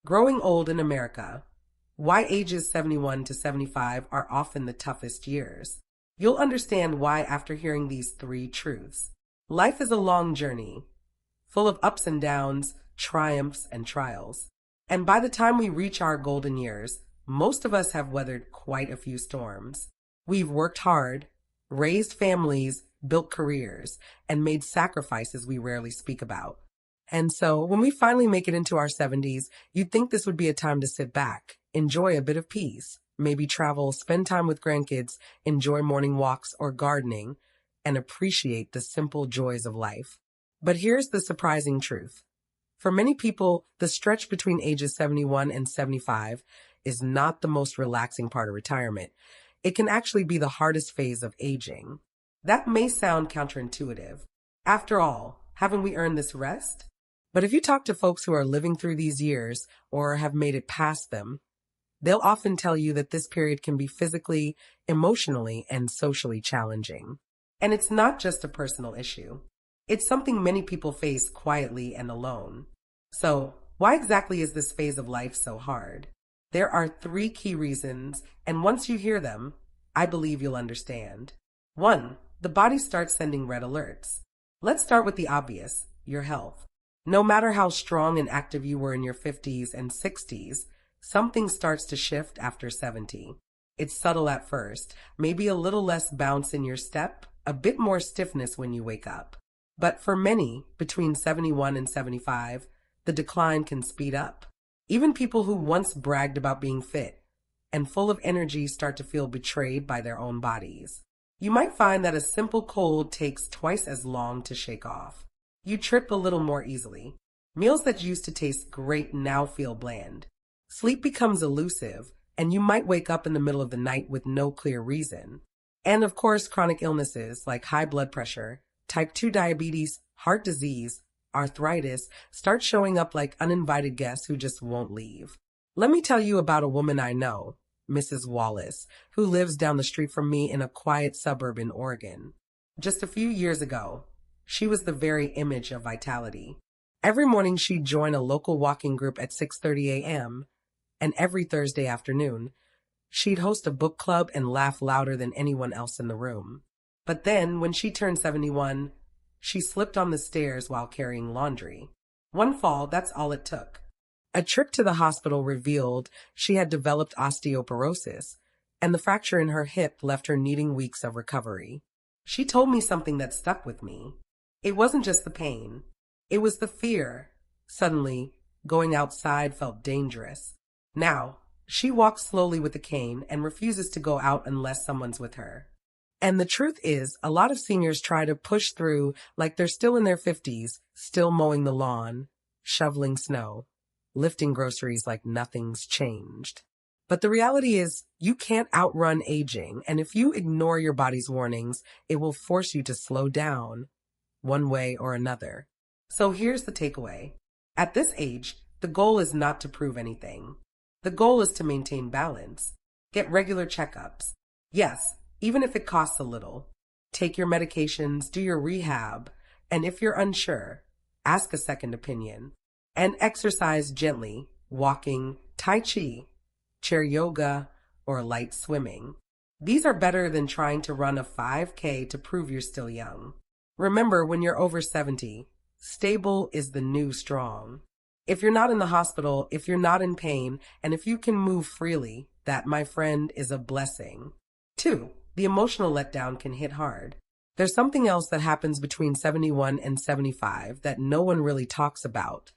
Growing old in America. Why ages 71 to 75 are often the toughest years. You'll understand why after hearing these three truths. Life is a long journey, full of ups and downs, triumphs and trials. And by the time we reach our golden years, most of us have weathered quite a few storms. We've worked hard, raised families, built careers, and made sacrifices we rarely speak about. And so, when we finally make it into our 70s, you'd think this would be a time to sit back, enjoy a bit of peace, maybe travel, spend time with grandkids, enjoy morning walks or gardening, and appreciate the simple joys of life. But here's the surprising truth. For many people, the stretch between ages 71 and 75 is not the most relaxing part of retirement. It can actually be the hardest phase of aging. That may sound counterintuitive. After all, haven't we earned this rest? But if you talk to folks who are living through these years or have made it past them, they'll often tell you that this period can be physically, emotionally, and socially challenging. And it's not just a personal issue. It's something many people face quietly and alone. So, why exactly is this phase of life so hard? There are three key reasons, and once you hear them, I believe you'll understand. 1. The body starts sending red alerts. Let's start with the obvious, your health. No matter how strong and active you were in your 50s and 60s, something starts to shift after 70. It's subtle at first, maybe a little less bounce in your step, a bit more stiffness when you wake up. But for many, between 71 and 75, the decline can speed up. Even people who once bragged about being fit and full of energy start to feel betrayed by their own bodies. You might find that a simple cold takes twice as long to shake off. You trip a little more easily. Meals that used to taste great now feel bland. Sleep becomes elusive, and you might wake up in the middle of the night with no clear reason. And of course, chronic illnesses like high blood pressure, type 2 diabetes, heart disease, arthritis start showing up like uninvited guests who just won't leave. Let me tell you about a woman I know, Mrs. Wallace, who lives down the street from me in a quiet suburb in Oregon. Just a few years ago, she was the very image of vitality. Every morning she'd join a local walking group at 6:30 a.m., and every Thursday afternoon, she'd host a book club and laugh louder than anyone else in the room. But then, when she turned 71, she slipped on the stairs while carrying laundry. One fall, that's all it took. A trip to the hospital revealed she had developed osteoporosis, and the fracture in her hip left her needing weeks of recovery. She told me something that stuck with me. It wasn't just the pain. It was the fear. Suddenly, going outside felt dangerous. Now, she walks slowly with a cane and refuses to go out unless someone's with her. And the truth is, a lot of seniors try to push through like they're still in their 50s, still mowing the lawn, shoveling snow, lifting groceries like nothing's changed. But the reality is, you can't outrun aging, and if you ignore your body's warnings, it will force you to slow down, one way or another. So here's the takeaway. At this age, the goal is not to prove anything. The goal is to maintain balance. Get regular checkups. Yes, even if it costs a little. Take your medications, do your rehab, and if you're unsure, ask a second opinion. And exercise gently, walking, tai chi, chair yoga, or light swimming. These are better than trying to run a 5K to prove you're still young. Remember, when you're over 70, stable is the new strong. If you're not in the hospital, if you're not in pain, and if you can move freely, that, my friend, is a blessing. 2. The emotional letdown can hit hard. There's something else that happens between 71 and 75 that no one really talks about.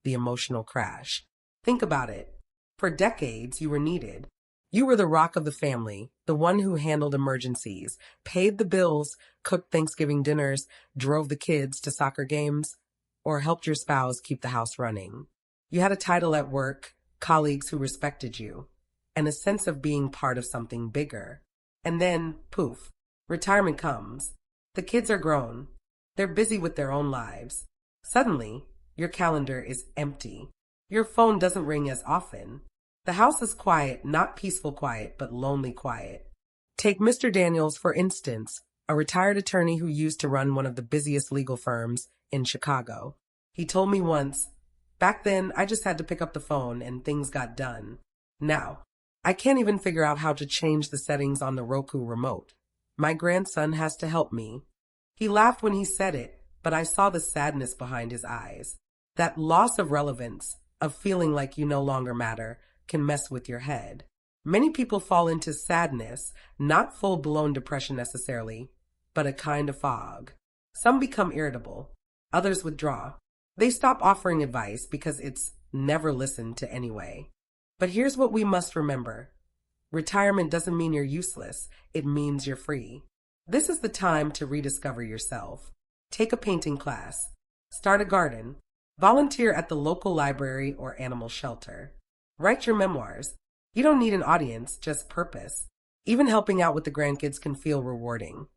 The emotional crash. Think about it. For decades, you were needed. You were the rock of the family, the one who handled emergencies, paid the bills, cooked Thanksgiving dinners, drove the kids to soccer games, or helped your spouse keep the house running. You had a title at work, colleagues who respected you, and a sense of being part of something bigger. And then, poof, retirement comes. The kids are grown. They're busy with their own lives. Suddenly, your calendar is empty. Your phone doesn't ring as often. The house is quiet, not peaceful quiet, but lonely quiet. Take Mr. Daniels, for instance, a retired attorney who used to run one of the busiest legal firms in Chicago. He told me once, Back then, I just had to pick up the phone and things got done. Now, I can't even figure out how to change the settings on the Roku remote. My grandson has to help me. He laughed when he said it, but I saw the sadness behind his eyes. That loss of relevance, of feeling like you no longer matter, can mess with your head. Many people fall into sadness, not full-blown depression necessarily, but a kind of fog. Some become irritable. Others withdraw. They stop offering advice because it's never listened to anyway. But here's what we must remember. Retirement doesn't mean you're useless. It means you're free. This is the time to rediscover yourself. Take a painting class. Start a garden. Volunteer at the local library or animal shelter. Write your memoirs. You don't need an audience, just purpose. Even helping out with the grandkids can feel rewarding.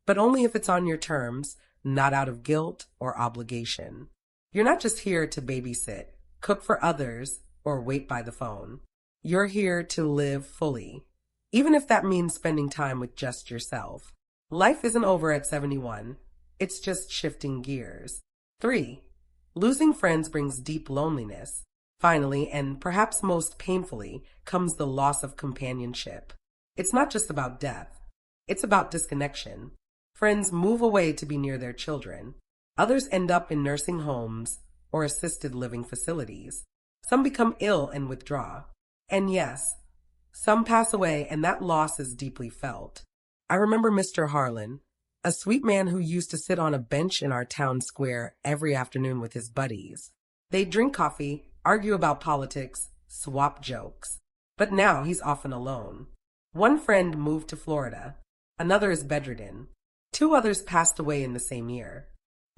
But only if it's on your terms, not out of guilt or obligation. You're not just here to babysit, cook for others, or wait by the phone. You're here to live fully, even if that means spending time with just yourself. Life isn't over at 71. It's just shifting gears. 3. Losing friends brings deep loneliness. Finally, and perhaps most painfully, comes the loss of companionship. It's not just about death. It's about disconnection. Friends move away to be near their children. Others end up in nursing homes or assisted living facilities. Some become ill and withdraw. And yes, some pass away, and that loss is deeply felt. I remember Mr. Harlan, a sweet man who used to sit on a bench in our town square every afternoon with his buddies. They'd drink coffee, argue about politics, swap jokes. But now he's often alone. One friend moved to Florida. Another is bedridden. 2 others passed away in the same year.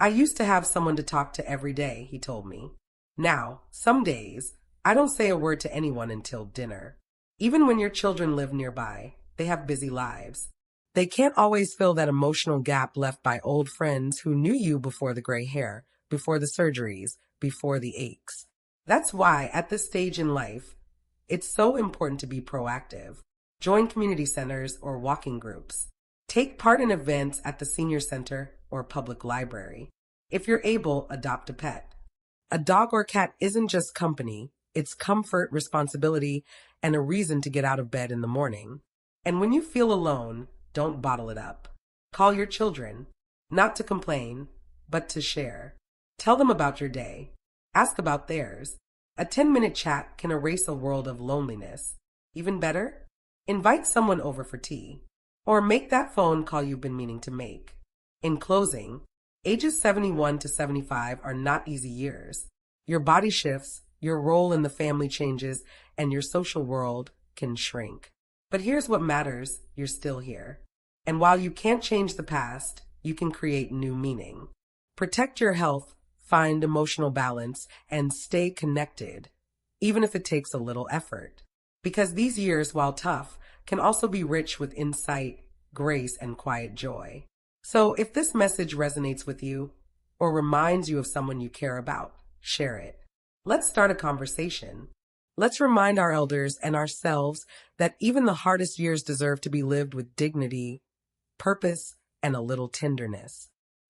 I used to have someone to talk to every day, he told me. Now, some days, I don't say a word to anyone until dinner. Even when your children live nearby, they have busy lives. They can't always fill that emotional gap left by old friends who knew you before the gray hair, before the surgeries, before the aches. That's why, at this stage in life, it's so important to be proactive. Join community centers or walking groups. Take part in events at the senior center or public library. If you're able, adopt a pet. A dog or cat isn't just company, it's comfort, responsibility, and a reason to get out of bed in the morning. And when you feel alone, don't bottle it up. Call your children, not to complain, but to share. Tell them about your day. Ask about theirs. A 10-minute chat can erase a world of loneliness. Even better, invite someone over for tea. Or make that phone call you've been meaning to make. In closing, ages 71 to 75 are not easy years. Your body shifts, your role in the family changes, and your social world can shrink. But here's what matters, you're still here. And while you can't change the past, you can create new meaning. Protect your health, find emotional balance, and stay connected, even if it takes a little effort. Because these years, while tough, can also be rich with insight, grace, and quiet joy. So if this message resonates with you or reminds you of someone you care about, share it. Let's start a conversation. Let's remind our elders and ourselves that even the hardest years deserve to be lived with dignity, purpose, and a little tenderness.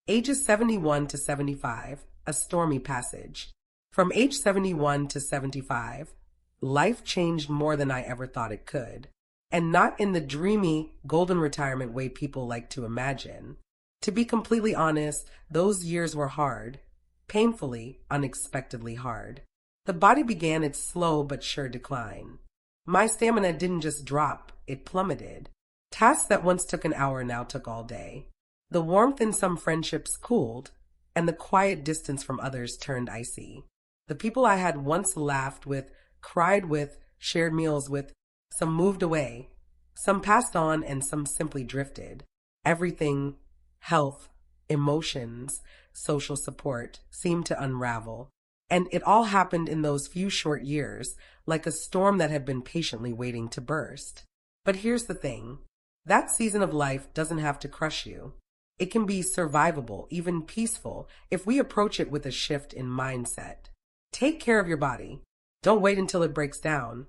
Ages 71 to 75, a stormy passage. From age 71 to 75, life changed more than I ever thought it could. And not in the dreamy, golden retirement way people like to imagine. To be completely honest, those years were hard. Painfully, unexpectedly hard. The body began its slow but sure decline. My stamina didn't just drop, it plummeted. Tasks that once took an hour now took all day. The warmth in some friendships cooled, and the quiet distance from others turned icy. The people I had once laughed with, cried with, shared meals with, some moved away, some passed on, and some simply drifted. Everything, health, emotions, social support, seemed to unravel. And it all happened in those few short years, like a storm that had been patiently waiting to burst. But here's the thing. That season of life doesn't have to crush you. It can be survivable, even peaceful, if we approach it with a shift in mindset. Take care of your body. Don't wait until it breaks down.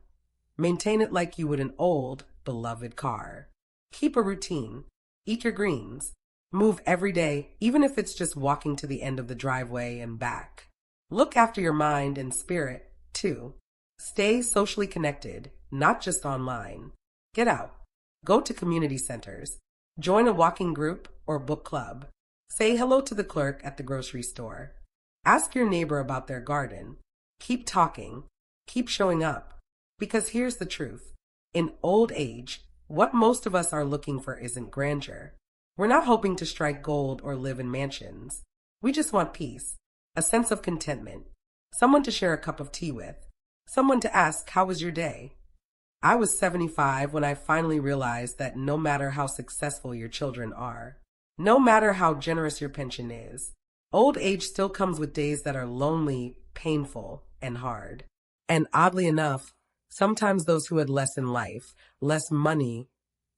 Maintain it like you would an old, beloved car. Keep a routine. Eat your greens. Move every day, even if it's just walking to the end of the driveway and back. Look after your mind and spirit, too. Stay socially connected, not just online. Get out. Go to community centers. Join a walking group or book club. Say hello to the clerk at the grocery store. Ask your neighbor about their garden. Keep talking. Keep showing up. Because here's the truth. In old age, what most of us are looking for isn't grandeur. We're not hoping to strike gold or live in mansions. We just want peace, a sense of contentment, someone to share a cup of tea with, someone to ask, how was your day? I was 75 when I finally realized that no matter how successful your children are, no matter how generous your pension is, old age still comes with days that are lonely, painful, and hard. And oddly enough, sometimes those who had less in life, less money,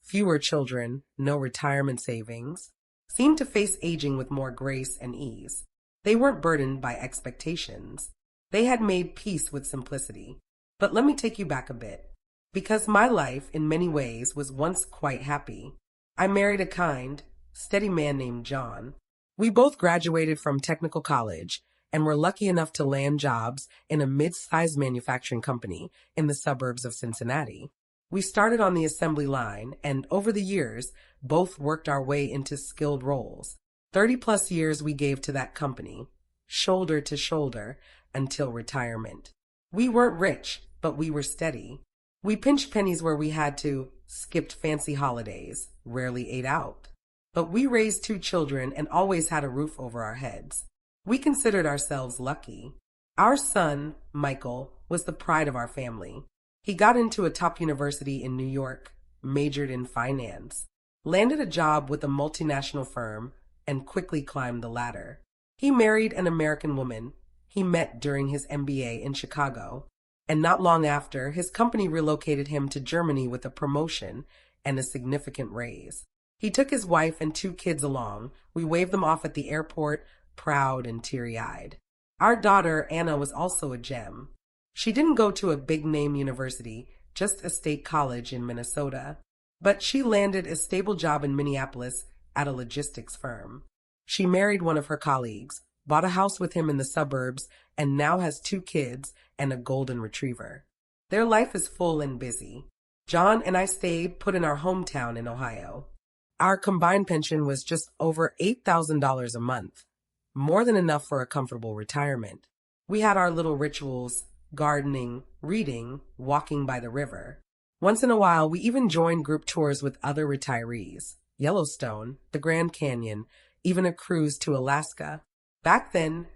fewer children, no retirement savings, seemed to face aging with more grace and ease. They weren't burdened by expectations. They had made peace with simplicity. But let me take you back a bit. Because my life, in many ways, was once quite happy. I married a kind, steady man named John. We both graduated from technical college and were lucky enough to land jobs in a mid-sized manufacturing company in the suburbs of Cincinnati. We started on the assembly line, and over the years, both worked our way into skilled roles. 30-plus years we gave to that company, shoulder to shoulder, until retirement. We weren't rich, but we were steady. We pinched pennies where we had to, skipped fancy holidays, rarely ate out. But we raised 2 children and always had a roof over our heads. We considered ourselves lucky. Our son, Michael, was the pride of our family. He got into a top university in New York, majored in finance, landed a job with a multinational firm, and quickly climbed the ladder. He married an American woman he met during his MBA in Chicago, and not long after, his company relocated him to Germany with a promotion and a significant raise. He took his wife and 2 kids along. We waved them off at the airport, proud and teary-eyed. Our daughter, Anna, was also a gem. She didn't go to a big-name university, just a state college in Minnesota, but she landed a stable job in Minneapolis at a logistics firm. She married one of her colleagues, bought a house with him in the suburbs, and now has 2 kids and a golden retriever. Their life is full and busy. John and I stayed put in our hometown in Ohio. Our combined pension was just over $8,000 a month, more than enough for a comfortable retirement. We had our little rituals, gardening, reading, walking by the river. Once in a while, we even joined group tours with other retirees. Yellowstone, the Grand Canyon, even a cruise to Alaska. Back then,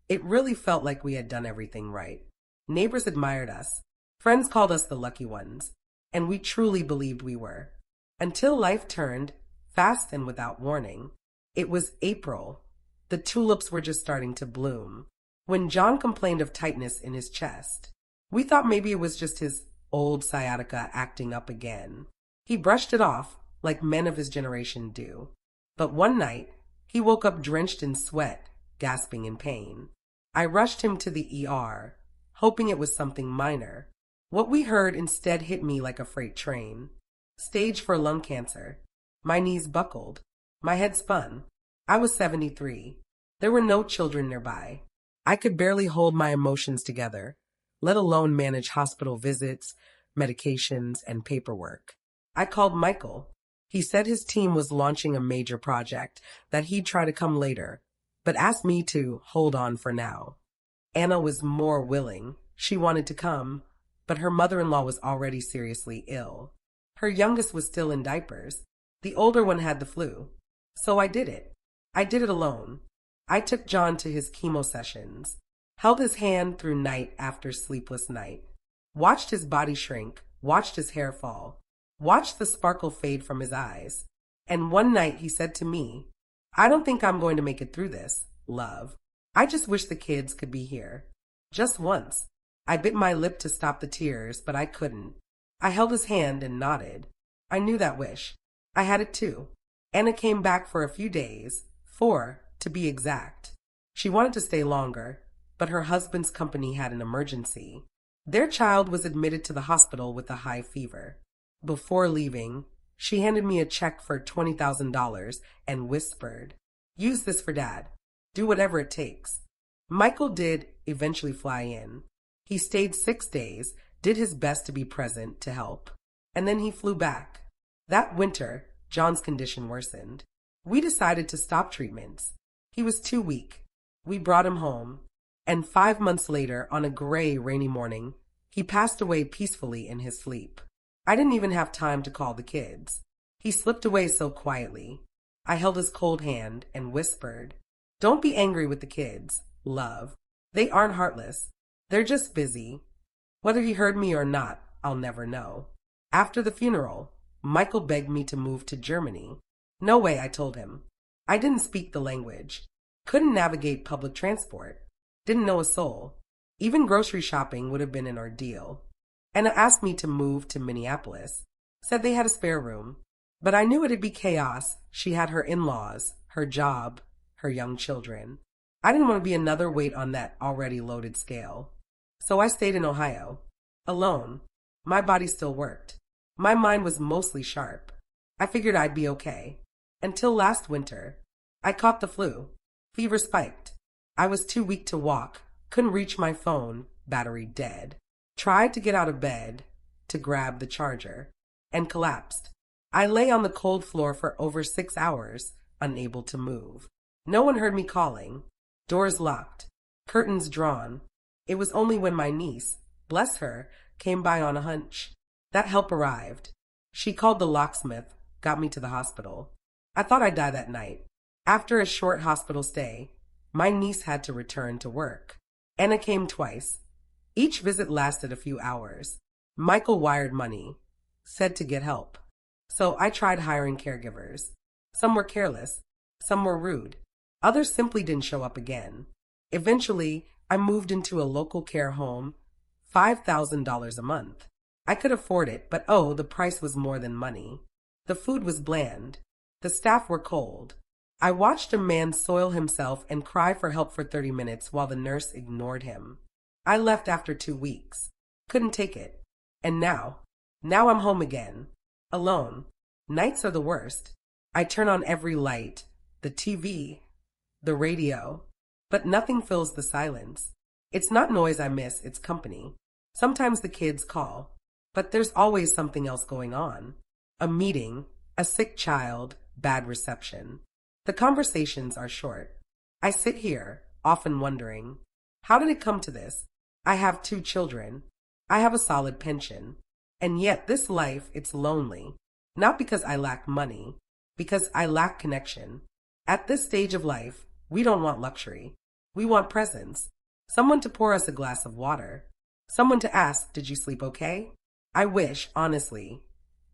it really felt like we had done everything right. Neighbors admired us. Friends called us the lucky ones. And we truly believed we were. Until life turned, fast and without warning. It was April. The tulips were just starting to bloom, when John complained of tightness in his chest. We thought maybe it was just his old sciatica acting up again. He brushed it off, like men of his generation do. But one night, he woke up drenched in sweat, gasping in pain. I rushed him to the ER, hoping it was something minor. What we heard instead hit me like a freight train. Stage 4 lung cancer. My knees buckled. My head spun. I was 73. There were no children nearby. I could barely hold my emotions together, let alone manage hospital visits, medications, and paperwork. I called Michael. He said his team was launching a major project, that he'd try to come later, but asked me to hold on for now. Anna was more willing. She wanted to come, but her mother-in-law was already seriously ill. Her youngest was still in diapers. The older one had the flu. So I did it. I did it alone. I took John to his chemo sessions, held his hand through night after sleepless night, watched his body shrink, watched his hair fall, watched the sparkle fade from his eyes. And one night he said to me, "I don't think I'm going to make it through this, love. I just wish the kids could be here." Just once. I bit my lip to stop the tears, but I couldn't. I held his hand and nodded. I knew that wish. I had it too. Anna came back for a few days, 4 to be exact. She wanted to stay longer, but her husband's company had an emergency. Their child was admitted to the hospital with a high fever. Before leaving, she handed me a check for $20,000 and whispered, "Use this for Dad. Do whatever it takes." Michael did eventually fly in. He stayed 6 days, did his best to be present to help, and then he flew back. That winter, John's condition worsened. We decided to stop treatments. He was too weak. We brought him home, and 5 months later, on a gray, rainy morning, he passed away peacefully in his sleep. I didn't even have time to call the kids. He slipped away so quietly. I held his cold hand and whispered, "Don't be angry with the kids, love. They aren't heartless. They're just busy." Whether he heard me or not, I'll never know. After the funeral, Michael begged me to move to Germany. No way, I told him. I didn't speak the language. Couldn't navigate public transport. Didn't know a soul. Even grocery shopping would have been an ordeal. Anna asked me to move to Minneapolis. Said they had a spare room. But I knew it'd be chaos. She had her in-laws, her job, her young children. I didn't want to be another weight on that already loaded scale. So I stayed in Ohio. Alone. My body still worked. My mind was mostly sharp. I figured I'd be okay. Until last winter. I caught the flu. Fever spiked. I was too weak to walk. Couldn't reach my phone, battery dead. Tried to get out of bed to grab the charger, and collapsed. I lay on the cold floor for over 6 hours, unable to move. No one heard me calling. Doors locked. Curtains drawn. It was only when my niece, bless her, came by on a hunch. That help arrived. She called the locksmith, got me to the hospital. I thought I'd die that night. After a short hospital stay, my niece had to return to work. Anna came twice. Each visit lasted a few hours. Michael wired money, said to get help. So I tried hiring caregivers. Some were careless, some were rude. Others simply didn't show up again. Eventually, I moved into a local care home, $5,000 a month. I could afford it, but the price was more than money. The food was bland. The staff were cold. I watched a man soil himself and cry for help for 30 minutes while the nurse ignored him. I left after 2 weeks. Couldn't take it. And now I'm home again. Alone. Nights are the worst. I turn on every light, the TV, the radio, but nothing fills the silence. It's not noise I miss, it's company. Sometimes the kids call, but there's always something else going on. A meeting, a sick child, bad reception. The conversations are short. I sit here, often wondering, how did it come to this? I have 2 children. I have a solid pension. And yet this life, it's lonely. Not because I lack money, because I lack connection. At this stage of life, we don't want luxury. We want presence. Someone to pour us a glass of water. Someone to ask, "Did you sleep okay?" I wish, honestly,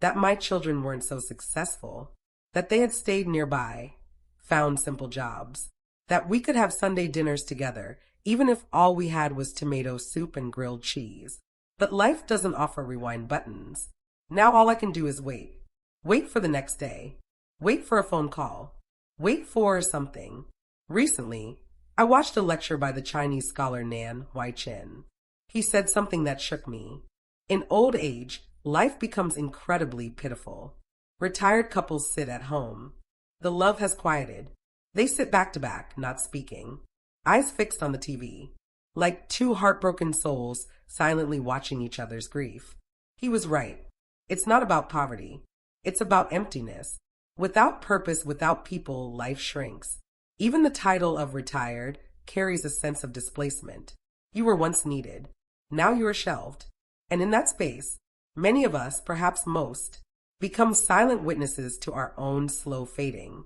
that my children weren't so successful, that they had stayed nearby, found simple jobs, that we could have Sunday dinners together, even if all we had was tomato soup and grilled cheese. But life doesn't offer rewind buttons. Now all I can do is wait. Wait for the next day. Wait for a phone call. Wait for something. Recently, I watched a lecture by the Chinese scholar Nan Huai-Chen. He said something that shook me. In old age, life becomes incredibly pitiful. Retired couples sit at home. The love has quieted. They sit back to back, not speaking, eyes fixed on the TV, like 2 heartbroken souls silently watching each other's grief. He was right. It's not about poverty. It's about emptiness. Without purpose, without people, life shrinks. Even the title of retired carries a sense of displacement. You were once needed. Now you are shelved. And in that space, many of us, perhaps most, become silent witnesses to our own slow fading.